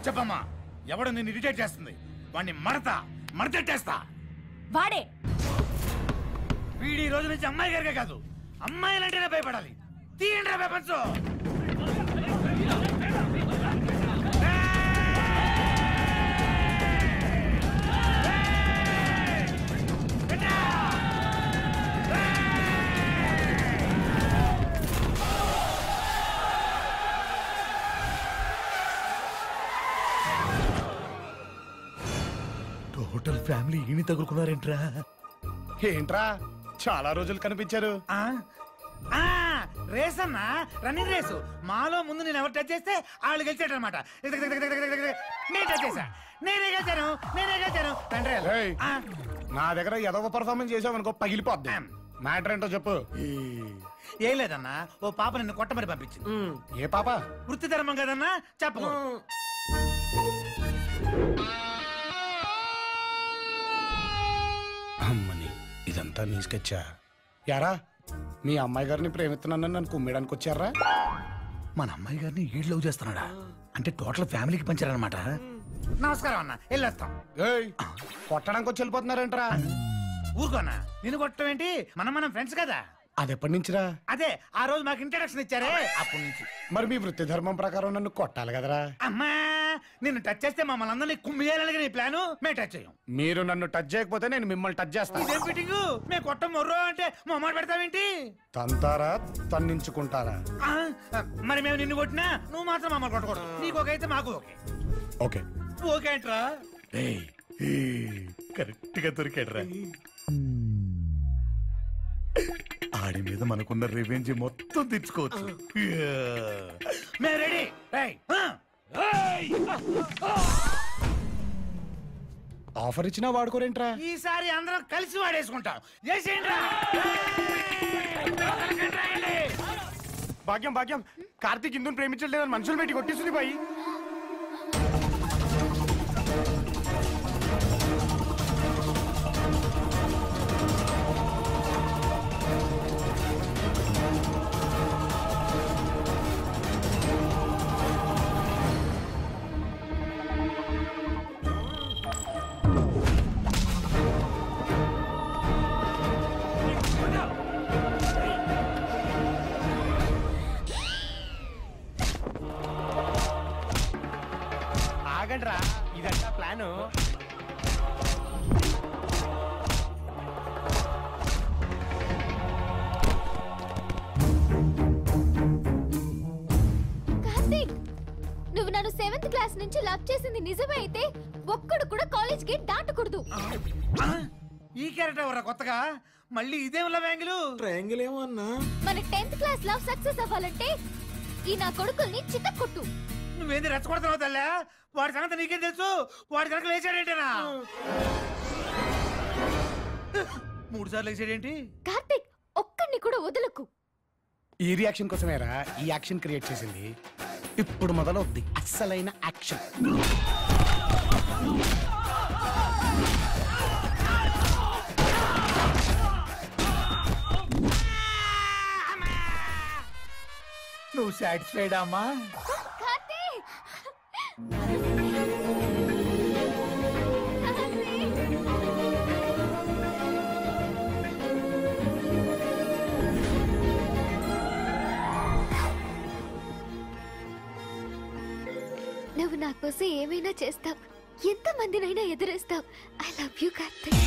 చెప్పమ్మా, ఎవడు నిన్ను ఇరిటేట్ చేస్తుంది? వాడిని మడతెట్టేస్తా. వాడే వీడి రోజు నుంచి అమ్మాయి గారికే కాదు, అమ్మాయిలంటేనే భయపడాలి. తీయండి పేపర్స్. టోటల్ ఫ్యామిలీ ఈని తగులుకున్నారేంట్రా? ఏంట్రా చాలా రోజులు కనిపించారు. రేస్ అన్నా, రన్నింగ్ రేసు. మాలో ముందు నేను ఎవరు టచ్ చేస్తే వాళ్ళు గెలిచాడు అనమాట. నేను టచ్ చేశా, నేనే గెలిచాను. నా దగ్గర ఏదో పర్ఫార్మెన్స్ చేసావనుకో పగిలిపోద్ది. మ్యాటర్ ఏంటో చెప్పు. ఏం లేదన్నా, ఓ పాప నిన్ను కొట్టమని పంపించింది. ఏ పాప? వృత్తి ధర్మం కదన్నా, చెప్పు. అమ్మని, ఇదంతా నీ స్కెచ్చా? యారా, మీ అమ్మాయి గారిని ప్రేమిస్తున్నానని నన్ను కుమ్మేయడానికి వచ్చారా? మన అమ్మాయి గారిని ఈడు లవ్ చేస్తున్నాడా? అంటే టోటల్ ఫ్యామిలీకి పంచారనమాట. నమస్కారం అన్న, వెళ్ళొస్తాం. కొట్టడానికి వచ్చి వెళ్ళిపోతున్నారేంట్రా? ఊరుకోన్నా, నిన్ను కొట్టడం ఏంటి? మనం ఫ్రెండ్స్ కదా. అది ఎప్పటి నుంచిరా? అదే ఆ రోజు మాకు ఇంట్రడక్షన్ ఇచ్చారే, అప్పటి నుంచి. మరి మీ వృత్తి ధర్మం ప్రకారం నన్ను కొట్టాలి కదరా? అమ్మా, నిన్ను టచ్ చేస్తే మమ్మల్ని అందరినీ కుమ్మియాలని నీ ప్లాను. మేము టచ్ చేయం. మీరు నన్ను టచ్ చేయకపోతే నేను మిమ్మల్ని టచ్ చేస్తాను. ఇదేం ఫిట్టింగ్? మేము కొట్టం మొర్రో అంటే మొమ్మాట పెడతావేంటి? తంతారా తన్నించుకుంటారా? మరి మేము నిన్ను కొట్టినా నువ్వు మాత్రం మమ్మల్ని కొట్టకూడదు. నీకు ఓకే అయితే మాకు ఓకే. ఓకే ఓకే అంటరా? కరెక్ట్ గా దొరికాడురా. ఆడి మీద మనకున్న రివెంజ్ మొత్తం తెచ్చుకోవచ్చు. మేము రెడీ. ఆఫర్ ఇచ్చినా వాడుకోరేంట్రా? ఈసారి అందరం కలిసి వాడేసుకుంటాం. భాగ్యం భాగ్యం, కార్తీక్ ఇందుని ప్రేమించలేదని మనుషులు పెట్టి కొట్టేస్తుంది బాయి. ఆగండ్రా, ఇదంతా ప్లాను. కార్తీక్, నువ్వు నన్ను 7th క్లాస్ నుంచి లవ్ చేసింది నిజమే అయితే ఒక్కడు కూడా కాలేజ్ గేట్ దాటకూడదు. ఈ క్యారెక్టర్ ఎవరా కొత్తగా? మళ్ళీ ఇదేం లవ్ యాంగిల్? ట్రయాంగిల్ ఏమో అన్నా. మన 10th క్లాస్ లవ్ సక్సెస్ అవ్వాలంటే ఈ నా కొడుకుల్ని చిత్తకొట్టు. నువ్వేంది రెచ్చగొడుతున్నావు తల్లా? వాడి సంగతి నీకేం తెలుసు? వాడి కనుక లేచాడేంటనా? 3 సార్లు లేచాడేంటి? కార్తీక్, ఒక్కడిని కూడా వదలకు. ఈ రియాక్షన్ కోసమేరా ఈ యాక్షన్ క్రియేట్ చేసింది. ఇప్పుడు మొదలవుద్ది అస్సలైన యాక్షన్. నువ్వు సాటిస్ఫైడ్ అమ్మా? కార్తీక్, నువ్వు నా కోసం ఏమైనా చేస్తావు, ఎంత మందినైనా ఎదురేస్తావు. I love you Karthik.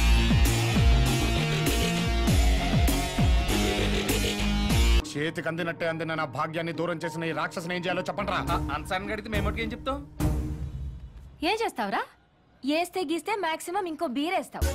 చేతికి అందినట్టే అందిన నా భాగ్యాన్ని దూరం చేసిన ఈ రాక్షసుని ఏం చేయాలో చెప్పండిరా. అన్సాన్ గడితే మేము ఏం చెప్తాం? ఏం చేస్తావురా? ఏస్తే గీస్తే మాక్సిమం ఇంకో బీరేస్తావు.